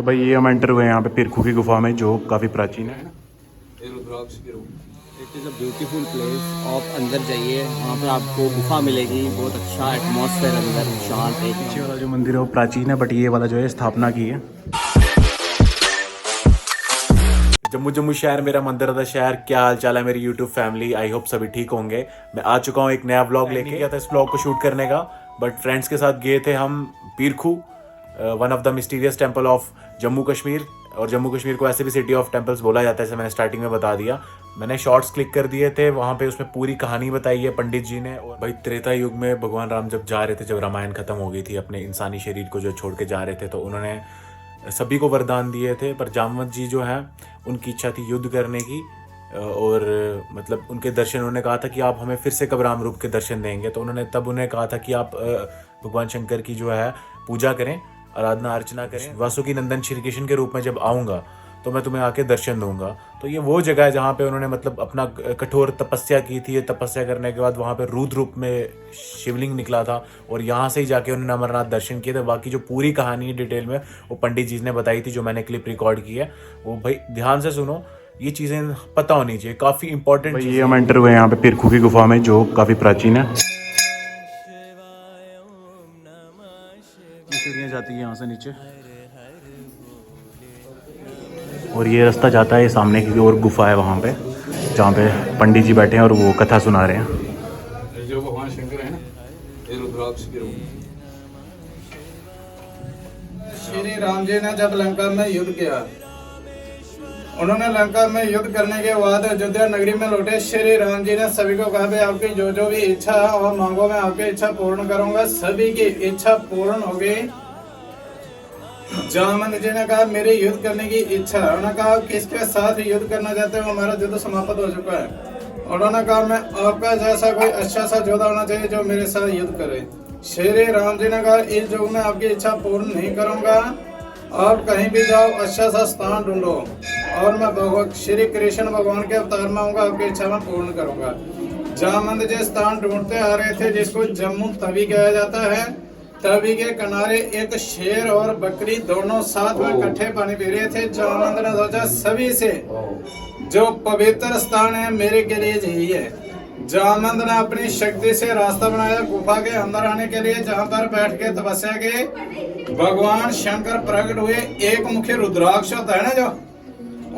तो भाई ये हम एंटर हुए यहाँ पे पिरखू की गुफा में, जो काफ़ी प्राचीन है। It is a beautiful place. आप अंदर जाइए, वहाँ पर आपको गुफा मिलेगी, बहुत अच्छा एटमॉस्फेयर अंदर, शांत एक। पीछे वाला जो मंदिर है वो प्राचीन है, बट ये वाला जो है स्थापना की है। जम्मू जम्मू शहर मेरा मंदिर था शहर। क्या हाल चाल है मेरी यूट्यूब फैमिली, आई होप सभी ठीक होंगे। मैं आ चुका हूँ एक नया व्लॉग लेके। गया था इस व्लॉग को शूट करने का, बट फ्रेंड्स के साथ गए थे हम Pirkhu, one of the mysterious temple of Jammu Kashmir. और जम्मू कश्मीर को ऐसे भी सिटी ऑफ टेम्पल्स बोला जाता है, जैसे मैंने स्टार्टिंग में बता दिया। मैंने शॉर्ट्स क्लिक कर दिए थे वहाँ पे, उसमें पूरी कहानी बताई है पंडित जी ने। और भाई त्रेता युग में भगवान राम जब जा रहे थे, जब रामायण खत्म हो गई थी, अपने इंसानी शरीर को जो छोड़ के जा रहे थे, तो उन्होंने सभी को वरदान दिए थे। पर जामवंत जी जो हैं, उनकी इच्छा थी युद्ध करने की। और मतलब उनके दर्शन, उन्होंने कहा था कि आप हमें फिर से कब राम रूप के दर्शन देंगे। तो उन्होंने तब उन्हें कहा था कि आप भगवान शंकर की जो है पूजा करें, आराधना अर्चना करें। वासुकी नंदन श्री कृष्ण के रूप में जब आऊँगा तो मैं तुम्हें आके दर्शन दूंगा। तो ये वो जगह है जहाँ पे उन्होंने मतलब अपना कठोर तपस्या की थी। तपस्या करने के बाद वहाँ पे रुद्र रूप में शिवलिंग निकला था, और यहाँ से ही जाके उन्होंने अमरनाथ दर्शन किए थे। बाकी जो पूरी कहानी है डिटेल में, वो पंडित जी ने बताई थी, जो मैंने क्लिप रिकॉर्ड की है। वो भाई ध्यान से सुनो, ये चीज़ें पता होनी चाहिए, काफ़ी इंपॉर्टेंट। ये हम एंटर हुए यहाँ पे पिरखू की गुफा में, जो काफ़ी प्राचीन है। सीढ़ियाँ जाती है यहाँ से नीचे, और ये रास्ता जाता है सामने की ओर। गुफा है वहाँ पे, जहाँ पे पंडित जी बैठे हैं और वो कथा सुना रहे हैं। जो भगवान शंकर है ना, ये रुद्राक्ष के रूप। श्री राम जी ने जब लंका में युद्ध किया, उन्होंने लंका में युद्ध करने के बाद अयोध्या नगरी में लौटे। श्री राम जी ने सभी को कहा, भाई आपकी जो जो भी इच्छा है और मांगो, मैं आपकी इच्छा पूर्ण करूंगा। सभी की इच्छा पूर्ण हो गई। जामवंत जी ने कहा, मेरी युद्ध करने की इच्छा है। उन्होंने कहा, किसके साथ युद्ध करना चाहते हो? हमारा युद्ध समाप्त हो चुका है। उन्होंने कहा, मैं आपका जैसा कोई अच्छा सा योद्धा होना चाहिए जो मेरे साथ युद्ध करे। श्री राम जी ने कहा, इस युग में आपकी इच्छा पूर्ण नहीं करूंगा। आप कहीं भी जाओ, अच्छा सा स्थान ढूंढो, और मैं भगवान श्री कृष्ण भगवान के अवतार में आऊंगा, आपकी इच्छा मैं पूर्ण करूंगा। जामवंत जी स्थान ढूंढते आ रहे थे, जिसको जम्मू तवी कहा जाता है। तवी के किनारे एक शेर और बकरी दोनों साथ में इकट्ठे पानी पी रहे थे। जामवंत ने सोचा, सभी से जो पवित्र स्थान है मेरे के लिए यही है। जामवंत ने अपनी शक्ति से रास्ता बनाया गुफा के अंदर आने के लिए, जहाँ पर बैठ के तपस्या के भगवान शंकर प्रकट हुए। एक मुखी रुद्राक्ष होता है ना, जो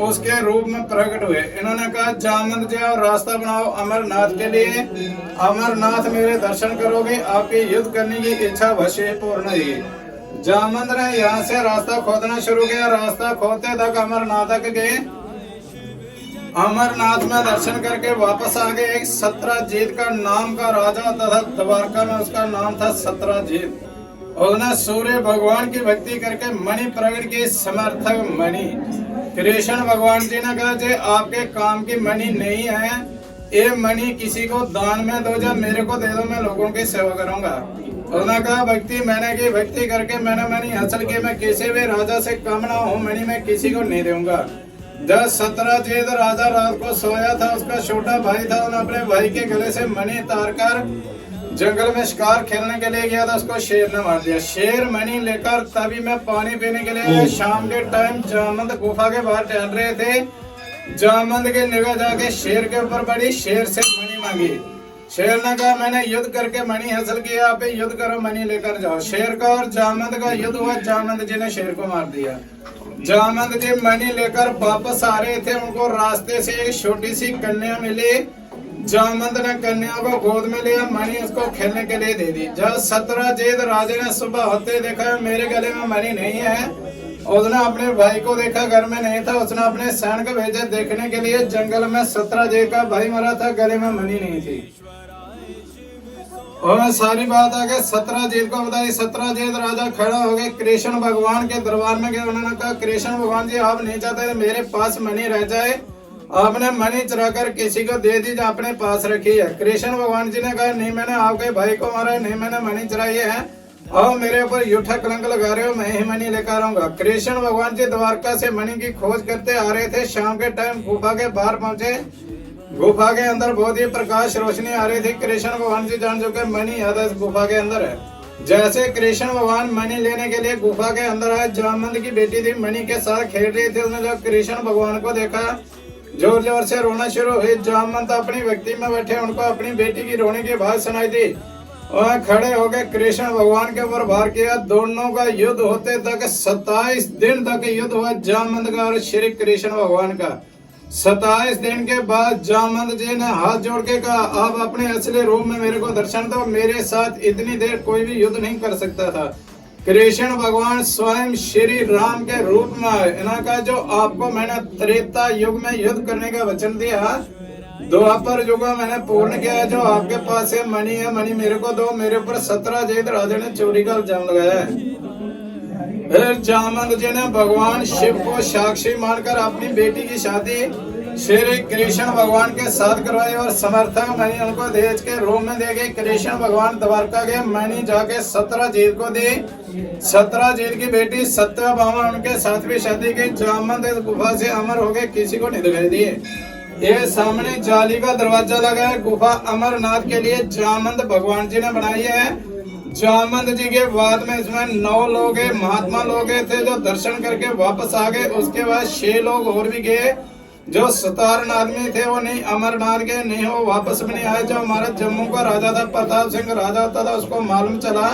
उसके रूप में प्रकट हुए। इन्होंने कहा, जामवंत जी आप रास्ता बनाओ अमरनाथ के लिए। अमरनाथ मेरे दर्शन करोगे, आपकी युद्ध करने की इच्छा अवश्य पूर्ण होगी। जामवंत ने यहाँ से रास्ता खोदना शुरू किया। रास्ता खोदते तक अमरनाथ तक गए। अमरनाथ में दर्शन करके वापस आ गए। एक सत्राजीत का नाम का राजा तथा द्वारका में उसका नाम था सत्राजीत। उसने सूर्य भगवान की भक्ति करके मणि प्रकट की, समर्थक मणि। कृष्ण भगवान जी ने कहा, जे आपके काम की मणि नहीं है, ये मणि किसी को दान में दो, जब मेरे को दे दो, मैं लोगों की सेवा करूंगा। उसने कहा, भक्ति मैंने की, भक्ति करके मैंने मणि हासिल की, मैं किसी भी राजा से कम ना हूँ, मणि मैं किसी को नहीं दूंगा। जब सत्राजीत राजा रात को सोया था, उसका छोटा भाई था, उन्होंने अपने भाई के गले से मणि तार कर जंगल में शिकार खेलने के लिए गया था, उसको शेर ने मार दिया। शेर मणि लेकर तभी में पानी पीने के लिए शाम के टाइम जामवंत गुफा के बाहर टहल रहे थे। जामवंत की निगाह जाके शेर के ऊपर पड़ी। शेर से मणि मांगी। शेर ने कहा, मैंने युद्ध करके मणि हासिल किया, आप युद्ध करो, मणि लेकर जाओ। शेर का और जामवंत का युद्ध हुआ। जामवंत जी ने शेर को मार दिया। जामवंत जी मणि लेकर वापस आ रहे थे, उनको रास्ते से एक छोटी सी कन्या मिली। जामवंत ने कन्या को गोद में लिया, मणि उसको खेलने के लिए दे दी। जब सत्राजीत राजा ने सुबह होते देखा मेरे गले में मणि नहीं है, उसने अपने भाई को देखा, घर में नहीं था। उसने अपने सैनिक भेजे देखने के लिए। जंगल में सत्राजीत का भाई मरा था, गले में मणि नहीं थी। और सारी बात आगे सत्राजीत को बताई। सत्राजीत राजा खड़ा हो गए, कृष्ण भगवान के दरबार में गए। उन्होंने कहा, कृष्ण भगवान जी आप नहीं चाहते मेरे पास मणि रह जाए, आपने मणि चुरा कर किसी को दे दी जो अपने पास रखी है। कृष्ण भगवान जी ने कहा, नहीं मैंने आपके भाई को मारा है, नहीं मैंने मणि चुराई है, और मेरे ऊपर झूठा कलंक लगा रहे हो, मैं ही मणि लेकर आऊंगा। कृष्ण भगवान जी द्वारका से मणि की खोज करते आ रहे थे। शाम के टाइम गुफा के बाहर पहुंचे। गुफा के अंदर बहुत ही प्रकाश रोशनी आ रही थी। कृष्ण भगवान जी जान चुके मणि याद गुफा के अंदर है। जैसे कृष्ण भगवान मणि लेने के लिए गुफा के अंदर आए, जामवंत की बेटी थी मणि के साथ खेल रही थी। उसने जब कृष्ण भगवान को देखा, जोर जोर से रोना शुरू हुई। जामवंत अपनी व्यक्ति में बैठे, उनको अपनी बेटी की रोने की आवाज सुनाई दी और खड़े हो गए, कृष्ण भगवान के ऊपर वार किया। दोनों का युद्ध होते तक 27 दिन तक युद्ध हुआ, जामवंत का और श्री कृष्ण भगवान का। 27 दिन के बाद जामवंत जी ने हाथ जोड़ के कहा, आप अपने असली रूप में मेरे को दर्शन दो, मेरे साथ इतनी देर कोई भी युद्ध नहीं कर सकता था। कृष्ण भगवान स्वयं श्री राम के रूप में आए। इन्होंने कहा, जो आपको मैंने त्रेता युग में युद्ध करने का वचन दिया, द्वापर युग में मैंने पूर्ण किया। जो आपके पास है मणि है, मणि मेरे को दो। मेरे ऊपर 17 जेठ राजा ने चोरी का इल्जाम लगाया है। फिर जामवंत जी ने भगवान शिव को साक्षी मानकर अपनी बेटी की शादी श्री कृष्ण भगवान के साथ करवाई और समर्थक मणि उनको दहेज के रूप में दे गई। कृष्ण भगवान द्वारका गए, मणि जाके 17 जेठ को दी। 17 जेठ की बेटी सत्यभामा उनके साथ भी शादी की। जामवंत इस गुफा से अमर हो गए, किसी को नहीं दिखाई दिए। ये सामने जाली का दरवाजा लगा है। गुफा अमरनाथ के लिए जामवंत भगवान जी ने बनाई है। जामवंत जी के बाद में इसमें 9 लोग है, महात्मा लोग थे जो दर्शन करके वापस आ गए। उसके बाद 6 लोग और भी गए, जो साधारण आदमी थे, वो नहीं अमरनाथ गए, नहीं वो वापस भी नहीं आए। जो हमारा जम्मू का राजा था, प्रताप सिंह राजा होता था, उसको मालूम चला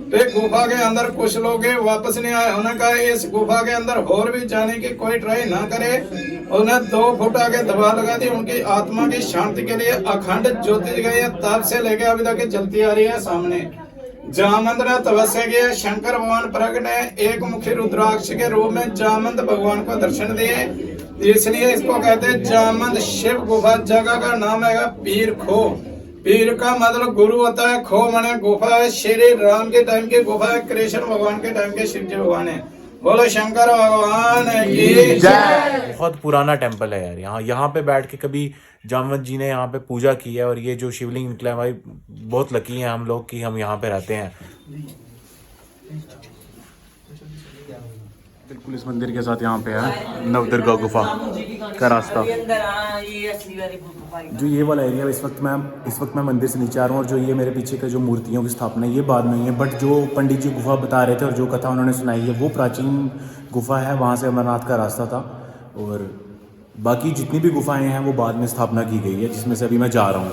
तो गुफा के अंदर कुछ लोग वापस नहीं आए। उन्होंने कहा इस गुफा के अंदर और भी जाने की कोई ट्राई ना करे। उन्हें 2 फुट आगे दबा लगा दी। उनकी आत्मा की शांति के लिए अखंड ज्योति जगाई है, तब से लेके अभी तक जलती आ रही है। सामने जामवंत ने तपस्या किया। शंकर भगवान प्रकट है, एक मुखी रुद्राक्ष के रूप में जामवंत भगवान को दर्शन दिए, इसलिए इसको कहते हैं जामवंत शिव गुफा। जगह का नाम है पीर खो। पीर का मतलब गुरु होता है, खो माने गुफा है। श्री राम के टाइम की गुफा है, कृष्ण भगवान के टाइम के शिव जी भगवान है। बोलो शंकर भगवान की जय। बहुत पुराना टेम्पल है यार। यहाँ पे बैठ के कभी जामवंत जी ने यहाँ पे पूजा की है और ये जो शिवलिंग निकला है भाई, बहुत लकी हैं हम लोग कि हम यहाँ पे रहते हैं। बिल्कुल इस मंदिर के साथ यहाँ पे है नवदुर्गा गुफा का रास्ता। जो ये वाला एरिया इस वक्त मैं मंदिर से नीचे आ रहा हूँ और जो ये मेरे पीछे का जो मूर्तियों की स्थापना है ये बाद में ही है, बट जो पंडित जी गुफा बता रहे थे और जो कथा उन्होंने सुनाई है वो प्राचीन गुफा है, वहाँ से अमरनाथ का रास्ता था। और बाकी जितनी भी गुफाएँ हैं वो बाद में स्थापना की गई है, जिसमें से अभी मैं जा रहा हूँ।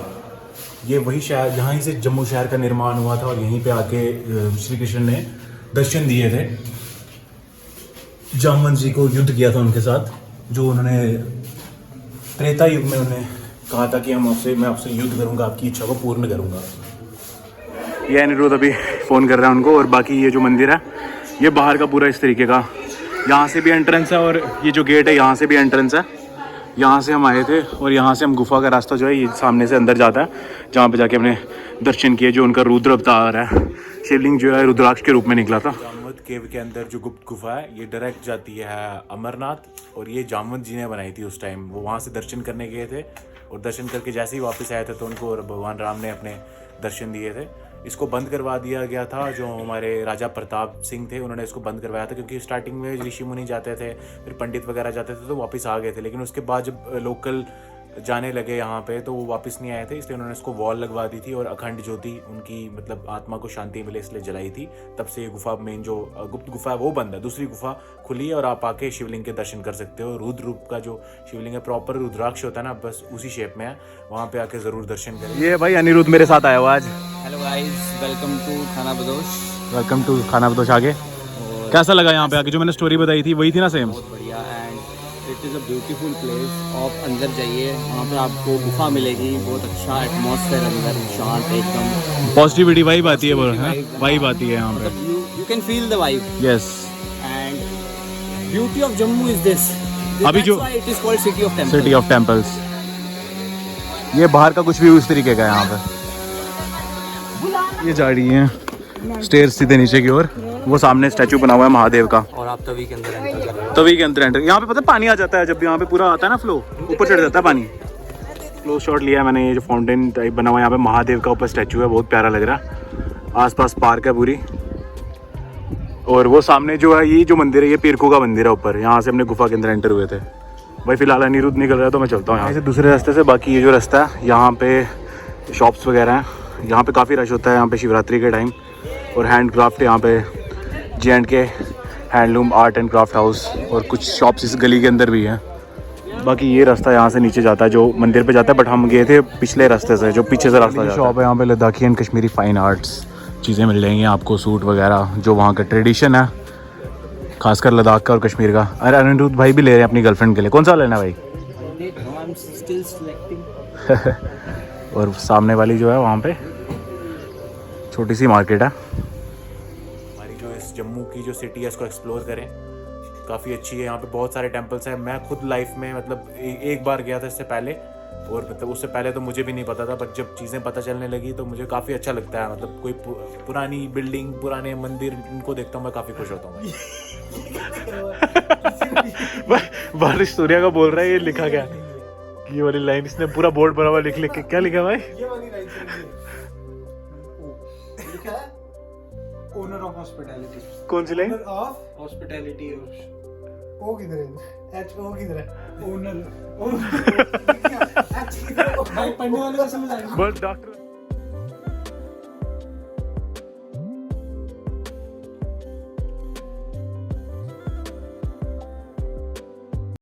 ये वही शहर जहाँ ही से जम्मू शहर का निर्माण हुआ था और यहीं पर आके श्री कृष्ण ने दर्शन दिए थे। जामवंत जी को युद्ध किया था उनके साथ, जो उन्होंने त्रेता युग में उन्हें कहा था कि मैं आपसे युद्ध करूंगा, आपकी इच्छा को पूर्ण करूंगा। ये अनिरुद्ध अभी फ़ोन कर रहा है उनको। और बाकी ये जो मंदिर है ये बाहर का पूरा इस तरीके का, यहाँ से भी एंट्रेंस है और ये जो गेट है यहाँ से भी एंट्रेंस है। यहाँ से हम आए थे और यहाँ से हम गुफा का रास्ता जो है ये सामने से अंदर जाता है, जहाँ पे जाके हमने दर्शन किए। जो उनका रुद्र अवतार है, शिवलिंग जो है रुद्राक्ष के रूप में निकला था। जामवंत केव के अंदर जो गुप्त गुफा है ये डायरेक्ट जाती है अमरनाथ, और ये जामवंत जी ने बनाई थी उस टाइम। वो वहाँ से दर्शन करने गए थे और दर्शन करके जैसे ही वापस आए थे तो उनको भगवान राम ने अपने दर्शन दिए थे। इसको बंद करवा दिया गया था, जो हमारे राजा प्रताप सिंह थे उन्होंने इसको बंद करवाया था, क्योंकि स्टार्टिंग में ऋषि मुनि जाते थे, फिर पंडित वगैरह जाते थे तो वापस आ गए थे। लेकिन उसके बाद जब लोकल जाने लगे यहाँ पे तो वो वापस नहीं आए थे, इसलिए उन्होंने इसको वॉल लगवा दी थी और अखंड ज्योति उनकी मतलब आत्मा को शांति मिले इसलिए जलाई थी। तब से ये गुफा मेन जो गुप्त गुफा है वो बंद है, दूसरी गुफा खुली है और आप आके शिवलिंग के दर्शन कर सकते हो। रुद्र रूप का जो शिवलिंग है, प्रॉपर रुद्राक्ष होता है ना, बस उसी शेप में है, वहाँ पे आके जरूर दर्शन करें। ये भाई अनिरुद्ध मेरे साथ आया हुआ आज। हेलो गाइस, वेलकम टू खाना बदोश। वेलकम टू खाना बदोश। आगे कैसा लगा यहाँ पे आके? जो मैंने स्टोरी बताई थी वही थी ना सेम? बहुत बढ़िया, and it is a beautiful place. आप अंदर जाइए, वहाँ पे आपको गुफा मिलेगी, बहुत अच्छा एटमॉस्फेयर अंदर, शांत एकदम, पॉजिटिविटी वाइब आती है, वाइब आती है यहाँ पे। You can feel the vibe. Yes, and beauty of Jammu is this. अभी जो it is called city of temples. City of temples. ये बाहर का कुछ भी उस तरीके का है यहाँ पे। ये जा रही है स्टेयर सीधे नीचे की ओर, वो सामने स्टैचू बना हुआ है महादेव का। और आप तवी के अंदर एंटर कर रहे हो। तवी के अंदर एंटर, यहाँ पे पता है पानी आ जाता है जब यहाँ पे पूरा आता है ना फ्लो, ऊपर चढ़ जाता है पानी। क्लोज शॉट लिया है मैंने। ये जो फाउंटेन टाइप बना हुआ है यहाँ पे महादेव का ऊपर स्टैचू है, बहुत प्यारा लग रहा है। आसपास पार्क है पूरी, और वो सामने जो है ये जो मंदिर है ये पीरखू का मंदिर है ऊपर। यहाँ से हमने गुफा के अंदर एंटर हुए थे। भाई फिलहाल अनिरुद्ध निकल रहा है तो मैं चलता हूँ यहाँ से दूसरे रास्ते से। बाकी ये जो रास्ता है यहाँ पे शॉप्स वगैरह हैं, यहाँ पे काफ़ी रश होता है यहाँ पे शिवरात्रि के टाइम, और हैंड क्राफ्ट यहाँ पे J&K handloom art and craft house, और कुछ शॉप्स इस गली के अंदर भी हैं। बाकी ये रास्ता यहाँ से नीचे जाता है जो मंदिर पे जाता है, बट हम गए थे पिछले रास्ते से जो पीछे से रास्ता जाता है। शॉप है यहाँ पे Ladakhi and Kashmiri fine arts चीज़ें मिल जाएंगी आपको, सूट वगैरह जो वहाँ का ट्रेडिशन है, खासकर लद्दाख का और कश्मीर का। अरे अनिरुद्ध भाई भी ले रहे हैं अपनी गर्लफ्रेंड के लिए, कौन सा लेना भाई? और सामने वाली जो है वहाँ पे छोटी सी मार्केट है। हमारी जो इस जम्मू की जो सिटी है इसको एक्सप्लोर करें, काफ़ी अच्छी है। यहाँ पे बहुत सारे टेम्पल्स हैं। मैं खुद लाइफ में मतलब एक बार गया था इससे पहले, और मतलब उससे पहले तो मुझे भी नहीं पता था, बट जब चीज़ें पता चलने लगी तो मुझे काफ़ी अच्छा लगता है। मतलब कोई पुरानी बिल्डिंग, पुराने मंदिर, इनको देखता हूँ मैं काफ़ी खुश होता हूँ। बारिश सूर्या का बोल रहा है, ये लिखा क्या ये वाली लाइन? इसने पूरा बोर्ड बना हुआ लिख के क्या लिखा भाई? ये वाली लाइन लिखा है ओनर ऑफ हॉस्पिटैलिटी। कौन सी लाइन? Of hospitality. ओ किधर है? एच ओ किधर है? ओनर। ओ एच किधर है? भाई पढ़ने वाले को समझ आएगा। बस डॉक्टर